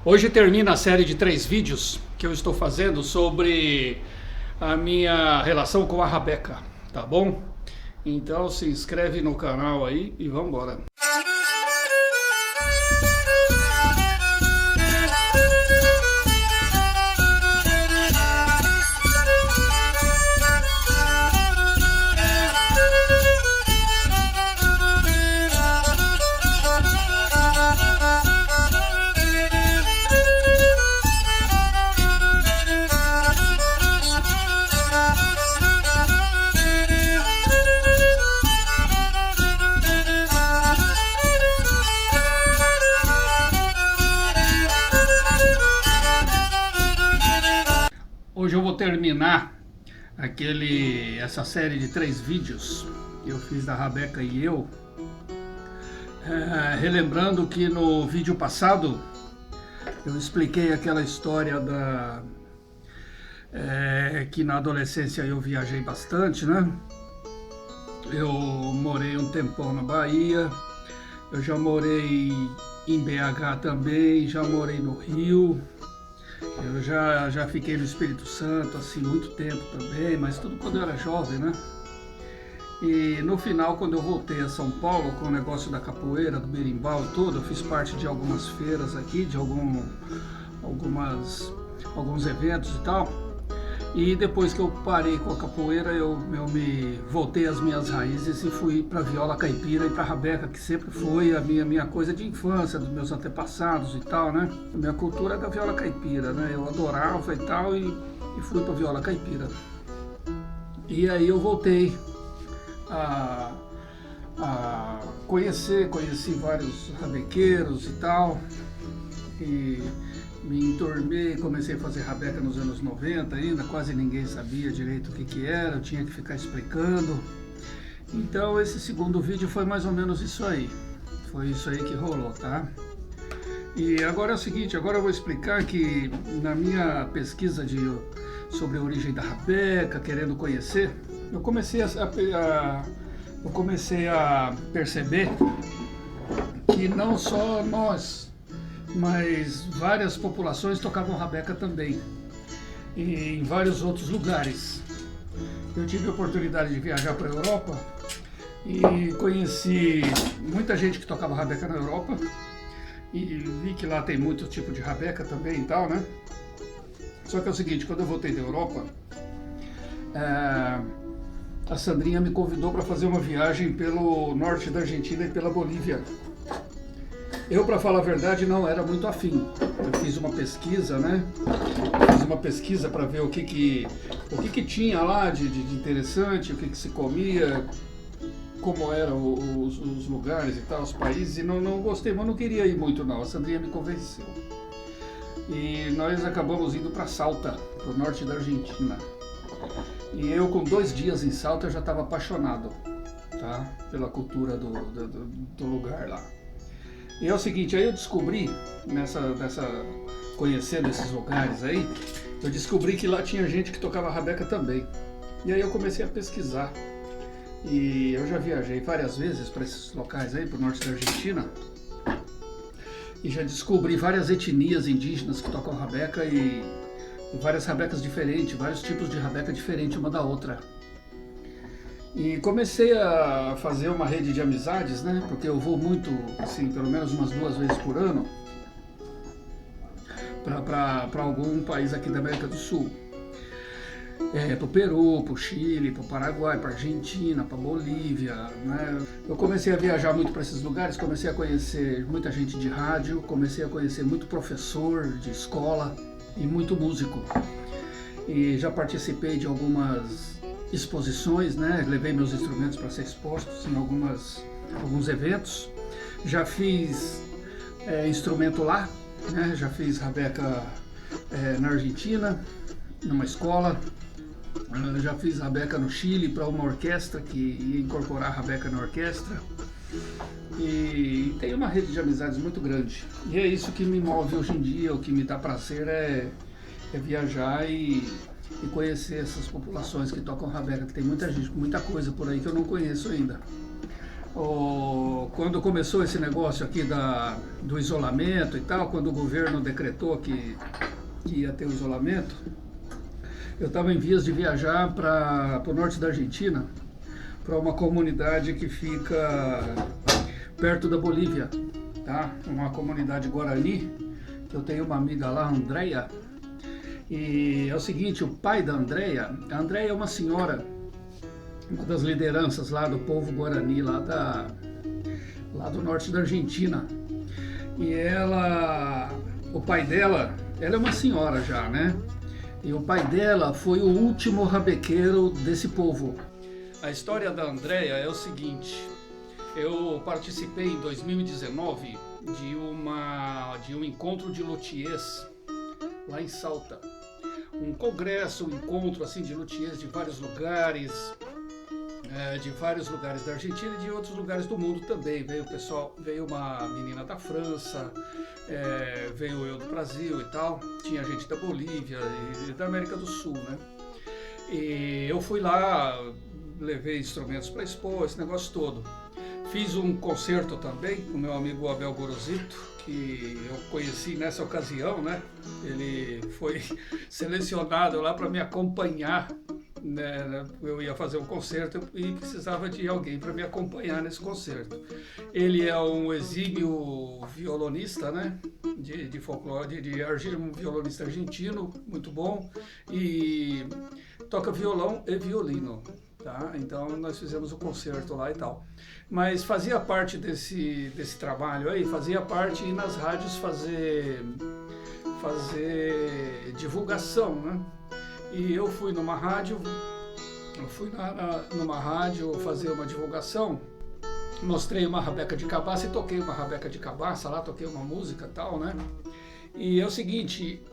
Hoje termina a série de 3 vídeos que eu estou fazendo sobre a minha relação com a rabeca, tá bom? Então se inscreve no canal aí e vamos embora. Hoje eu vou terminar essa série de 3 vídeos que eu fiz da Rabeca e eu, relembrando que no vídeo passado eu expliquei aquela história que na adolescência eu viajei bastante, né? Eu morei um tempão na Bahia, eu já morei em BH também, já morei no Rio. Eu já fiquei no Espírito Santo, assim, muito tempo também, mas tudo quando eu era jovem, né? E no final, quando eu voltei a São Paulo, com o negócio da capoeira, do berimbau e tudo, eu fiz parte de algumas feiras aqui, de alguns eventos e tal. E depois que eu parei com a capoeira, eu me voltei às minhas raízes e fui para viola caipira e para rabeca, que sempre foi a minha coisa de infância, dos meus antepassados e tal, né? A minha cultura é da viola caipira, né? Eu adorava e tal e fui para viola caipira. E aí eu voltei a conheci vários rabequeiros e tal, e me enturmei, comecei a fazer rabeca nos anos 90 ainda, quase ninguém sabia direito o que era, eu tinha que ficar explicando. Então esse segundo vídeo foi mais ou menos isso aí, foi isso aí que rolou, tá? E agora é o seguinte, agora eu vou explicar que na minha pesquisa sobre a origem da rabeca, querendo conhecer, eu comecei a perceber que não só nós, mas várias populações tocavam rabeca também, e em vários outros lugares. Eu tive a oportunidade de viajar para a Europa e conheci muita gente que tocava rabeca na Europa, e vi que lá tem muito tipo de rabeca também e tal, né? Só que é o seguinte, quando eu voltei da Europa, a Sandrinha me convidou para fazer uma viagem pelo norte da Argentina e pela Bolívia. Eu, para falar a verdade, não era muito afim. Eu fiz uma pesquisa, né? Fiz uma pesquisa para ver o que tinha lá de interessante, o que se comia, como eram os lugares e tal, os países, e não gostei, mas não queria ir muito não. A Sandrinha me convenceu. E nós acabamos indo para Salta, para o norte da Argentina. E eu, com 2 dias em Salta, eu já estava apaixonado, tá? Pela cultura do lugar lá. E é o seguinte, aí eu descobri, conhecendo esses lugares aí, eu descobri que lá tinha gente que tocava rabeca também. E aí eu comecei a pesquisar. E eu já viajei várias vezes para esses locais aí, para o norte da Argentina. E já descobri várias etnias indígenas que tocam rabeca e várias rabecas diferentes, vários tipos de rabeca diferentes uma da outra. E comecei a fazer uma rede de amizades, né? Porque eu vou muito, assim, pelo menos umas 2 vezes por ano para algum país aqui da América do Sul. Para o Peru, para o Chile, para o Paraguai, para a Argentina, para a Bolívia, né? Eu comecei a viajar muito para esses lugares, comecei a conhecer muita gente de rádio, comecei a conhecer muito professor de escola e muito músico. E já participei de algumas exposições, né? Levei meus instrumentos para ser expostos em alguns eventos. Já fiz instrumento lá, né? Já fiz rabeca na Argentina, numa escola. Já fiz rabeca no Chile para uma orquestra que ia incorporar rabeca na orquestra. E tem uma rede de amizades muito grande. E é isso que me move hoje em dia, o que me dá prazer é viajar e conhecer essas populações que tocam rabeca, que tem muita gente, muita coisa por aí que eu não conheço ainda. Quando começou esse negócio aqui do isolamento e tal, quando o governo decretou que ia ter o isolamento, eu estava em vias de viajar para o norte da Argentina, para uma comunidade que fica perto da Bolívia, tá? Uma comunidade guarani, que eu tenho uma amiga lá, Andréia, e é o seguinte, o pai da Andréia, a Andréia é uma senhora, uma das lideranças lá do povo guarani, lá do norte da Argentina, e o pai dela, ela é uma senhora já, né? E o pai dela foi o último rabequeiro desse povo. A história da Andréia é o seguinte, eu participei em 2019 de um encontro de luthiers lá em Salta. Um congresso, um encontro assim, de luthiers de vários lugares, da Argentina e de outros lugares do mundo também. Veio uma menina da França, veio eu do Brasil e tal, tinha gente da Bolívia e da América do Sul, né? E eu fui lá, levei instrumentos para expor, esse negócio todo. Fiz um concerto também com meu amigo Abel Gorosito, que eu conheci nessa ocasião, né? Ele foi selecionado lá para me acompanhar, né? Eu ia fazer um concerto e precisava de alguém para me acompanhar nesse concerto. Ele é um exímio violonista, né? De folclore, um violonista argentino, muito bom, e toca violão e violino. Tá? Então nós fizemos o concerto lá e tal. Mas fazia parte desse trabalho aí, fazia parte ir nas rádios fazer divulgação, né? E eu fui numa rádio, numa rádio fazer uma divulgação, mostrei uma rabeca de cabaça e toquei uma rabeca de cabaça lá, toquei uma música e tal, né? E é o seguinte,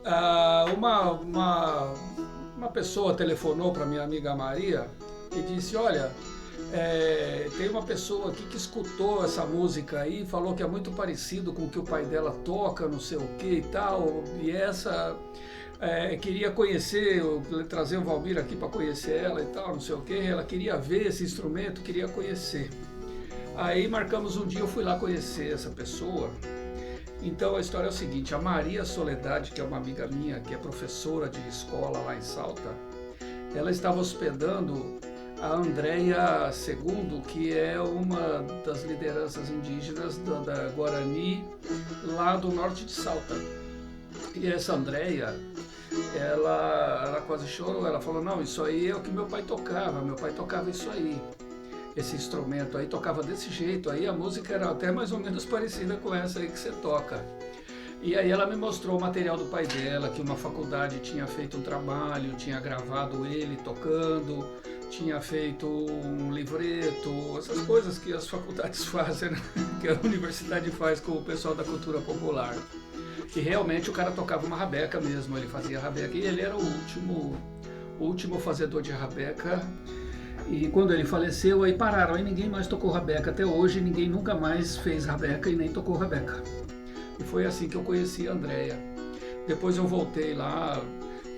uma pessoa telefonou para minha amiga Maria e disse, olha, tem uma pessoa aqui que escutou essa música aí e falou que é muito parecido com o que o pai dela toca, não sei o que e tal, e essa queria conhecer, trazer o Valmir aqui para conhecer ela e tal, não sei o que, ela queria ver esse instrumento, queria conhecer. Aí marcamos um dia, eu fui lá conhecer essa pessoa. Então a história é o seguinte, a Maria Soledade, que é uma amiga minha, que é professora de escola lá em Salta, ela estava hospedando a Andréia II, que é uma das lideranças indígenas da Guarani, lá do norte de Salta. E essa Andréia, ela quase chorou, ela falou, não, isso aí é o que meu pai tocava isso aí. Esse instrumento aí tocava desse jeito, aí a música era até mais ou menos parecida com essa aí que você toca. E aí ela me mostrou o material do pai dela, que uma faculdade tinha feito um trabalho, tinha gravado ele tocando, tinha feito um livreto, essas coisas que as faculdades fazem, né? Que a universidade faz com o pessoal da cultura popular. E realmente o cara tocava uma rabeca mesmo, ele fazia rabeca e ele era o último fazedor de rabeca. E quando ele faleceu, aí pararam, aí ninguém mais tocou rabeca. Até hoje ninguém nunca mais fez rabeca e nem tocou rabeca. E foi assim que eu conheci a Andréia. Depois eu voltei lá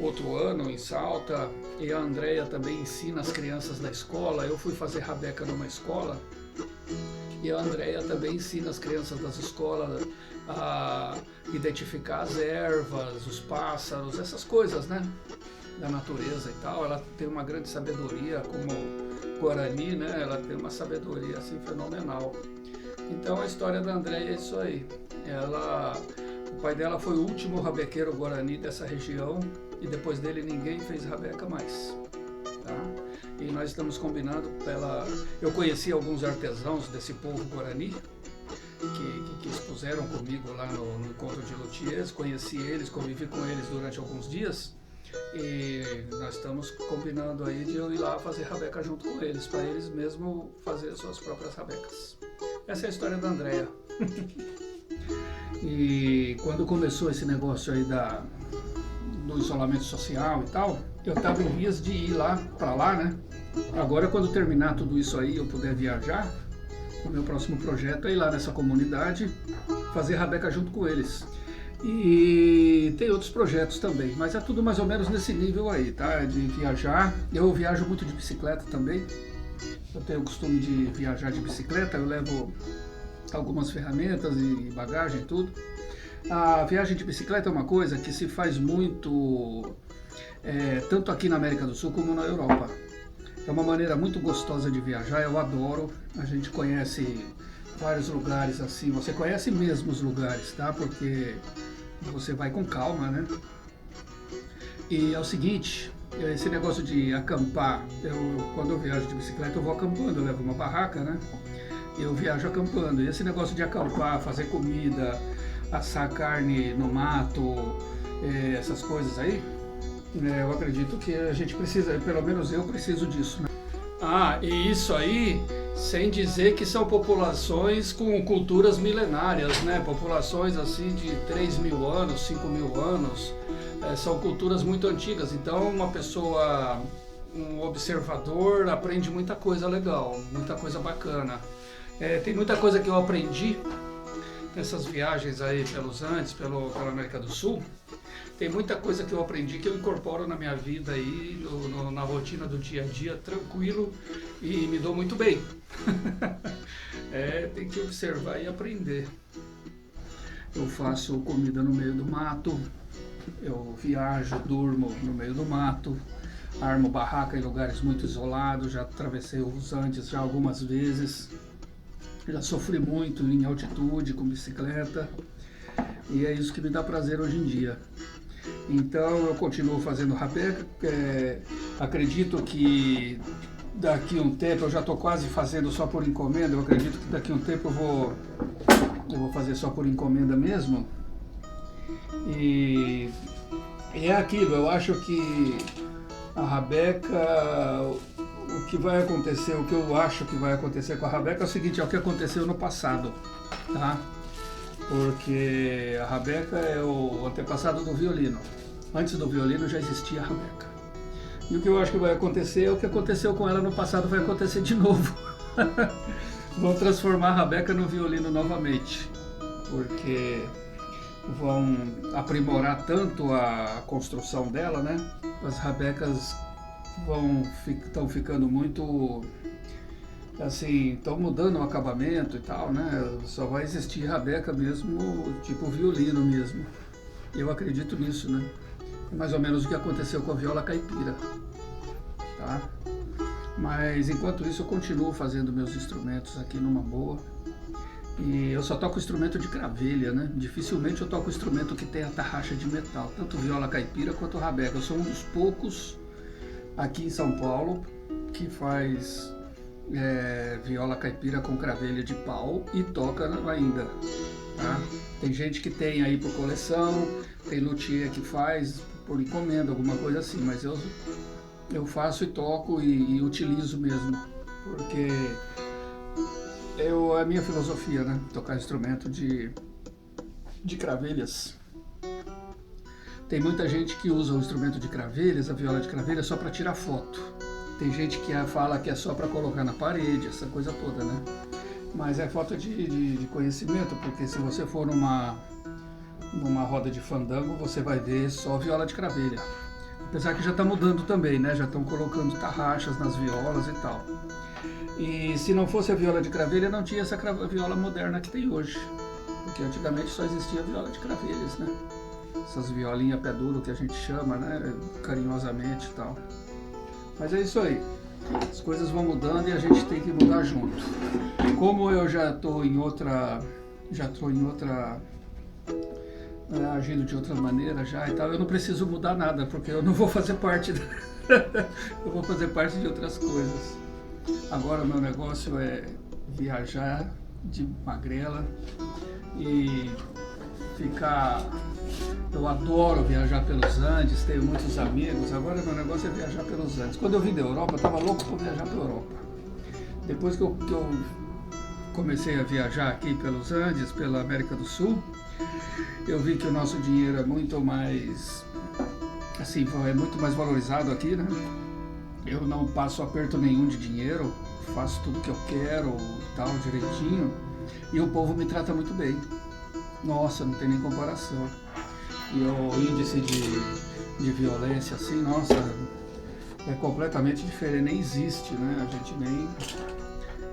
outro ano em Salta e a Andréia também ensina as crianças da escola. Eu fui fazer rabeca numa escola e a Andréia também ensina as crianças das escolas a identificar as ervas, os pássaros, essas coisas, né? Da natureza e tal. Ela tem uma grande sabedoria como Guarani, né? Ela tem uma sabedoria assim fenomenal. Então a história da Andréia é isso aí. O pai dela foi o último rabequeiro Guarani dessa região e depois dele ninguém fez rabeca mais, tá? E nós estamos combinando eu conheci alguns artesãos desse povo Guarani que expuseram comigo lá no encontro de luthiers, conheci eles, convivi com eles durante alguns dias. E nós estamos combinando aí de eu ir lá fazer rabeca junto com eles, para eles mesmo fazer as suas próprias rabecas. Essa é a história da Andréia. E quando começou esse negócio aí do isolamento social e tal, eu estava em vias de ir lá, para lá, né? Agora, quando terminar tudo isso aí, eu puder viajar, o meu próximo projeto é ir lá nessa comunidade, fazer rabeca junto com eles. E tem outros projetos também, mas é tudo mais ou menos nesse nível aí, tá? De viajar. Eu viajo muito de bicicleta também, Eu tenho o costume de viajar de bicicleta, eu levo algumas ferramentas e bagagem e tudo. A viagem de bicicleta é uma coisa que se faz muito, tanto aqui na América do Sul como na Europa. É uma maneira muito gostosa de viajar, eu adoro. A gente conhece vários lugares assim, você conhece mesmo os lugares, tá? Porque você vai com calma, né? E é o seguinte, esse negócio de acampar, quando eu viajo de bicicleta eu vou acampando, eu levo uma barraca, né? Eu viajo acampando. E esse negócio de acampar, fazer comida, assar carne no mato, essas coisas aí, eu acredito que a gente precisa, pelo menos eu preciso disso, né? Ah, e isso aí, sem dizer que são populações com culturas milenárias, né? Populações assim de 3.000 anos, 5.000 anos, são culturas muito antigas. Então, uma pessoa, um observador, aprende muita coisa legal, muita coisa bacana. Tem muita coisa que eu aprendi nessas viagens aí pelos Andes, pela América do Sul. Tem muita coisa que eu aprendi que eu incorporo na minha vida aí, na rotina do dia a dia, tranquilo, e me dou muito bem. Tem que observar e aprender. Eu faço comida no meio do mato, eu viajo, durmo no meio do mato, armo barraca em lugares muito isolados, já atravessei os Andes já algumas vezes, já sofri muito em altitude com bicicleta, e é isso que me dá prazer hoje em dia. Então eu continuo fazendo rapé, acredito que daqui a um tempo, eu já estou quase fazendo só por encomenda, eu acredito que daqui a um tempo eu vou fazer só por encomenda mesmo. E é aquilo, eu acho que a rabeca, o que vai acontecer, o que eu acho que vai acontecer com a rabeca é o seguinte, é o que aconteceu no passado, tá? Porque a rabeca é o antepassado do violino. Antes do violino já existia a rabeca. E o que eu acho que vai acontecer é o que aconteceu com ela no passado vai acontecer de novo. Vão transformar a rabeca no violino novamente, porque vão aprimorar tanto a construção dela, né? As rabecas estão ficando muito assim, estão mudando o acabamento e tal, né? Só vai existir rabeca mesmo, tipo violino mesmo. Eu acredito nisso, né? É mais ou menos o que aconteceu com a viola caipira, tá? Mas enquanto isso eu continuo fazendo meus instrumentos aqui numa boa. E eu só toco instrumento de gravelha, né? Dificilmente eu toco instrumento que tem a tarraxa de metal, tanto viola caipira quanto rabeca. Eu sou um dos poucos aqui em São Paulo que faz viola caipira com cravelha de pau e toca ainda, tá? Tem gente que tem aí por coleção, tem luthier que faz por encomenda, alguma coisa assim, mas eu faço e toco e utilizo mesmo, porque é a minha filosofia, né? Tocar instrumento de cravelhas. Tem muita gente que usa o instrumento de cravelhas, a viola de cravelha, só para tirar foto. Tem gente que fala que é só para colocar na parede, essa coisa toda, né? Mas é falta de conhecimento, porque se você for numa roda de fandango, você vai ver só viola de cravelha. Apesar que já está mudando também, né? Já estão colocando tarraxas nas violas e tal. E se não fosse a viola de cravelha, não tinha essa viola moderna que tem hoje. Porque antigamente só existia a viola de cravelhas, né? Essas violinhas pé duro que a gente chama, né? Carinhosamente e tal. Mas é isso aí. As coisas vão mudando e a gente tem que mudar junto. Como eu já estou agindo de outra maneira já e tal, eu não preciso mudar nada, porque eu não vou fazer parte eu vou fazer parte de outras coisas. Agora o meu negócio é viajar de magrela e ficar. Eu adoro viajar pelos Andes, tenho muitos amigos. Agora meu negócio é viajar pelos Andes. Quando eu vim da Europa, eu estava louco para viajar para a Europa. Depois que eu comecei a viajar aqui pelos Andes, pela América do Sul, eu vi que o nosso dinheiro é muito mais, assim, é muito mais valorizado aqui, né? Eu não passo aperto nenhum de dinheiro, faço tudo que eu quero, tal, direitinho, e o povo me trata muito bem. Nossa, não tem nem comparação. E o índice de violência, assim, nossa, é completamente diferente, nem existe, né? A gente nem...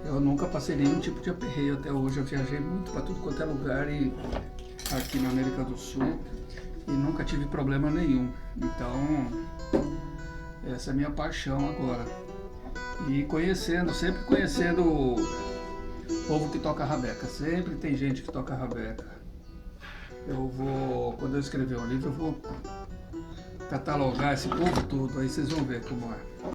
Eu nunca passei nenhum tipo de aperreio até hoje. Eu viajei muito para tudo quanto é lugar e aqui na América do Sul e nunca tive problema nenhum. Então, essa é a minha paixão agora. E conhecendo, sempre conhecendo o povo que toca rabeca. Sempre tem gente que toca rabeca. Eu vou, quando eu escrever um livro, eu vou catalogar esse povo todo, aí vocês vão ver como é.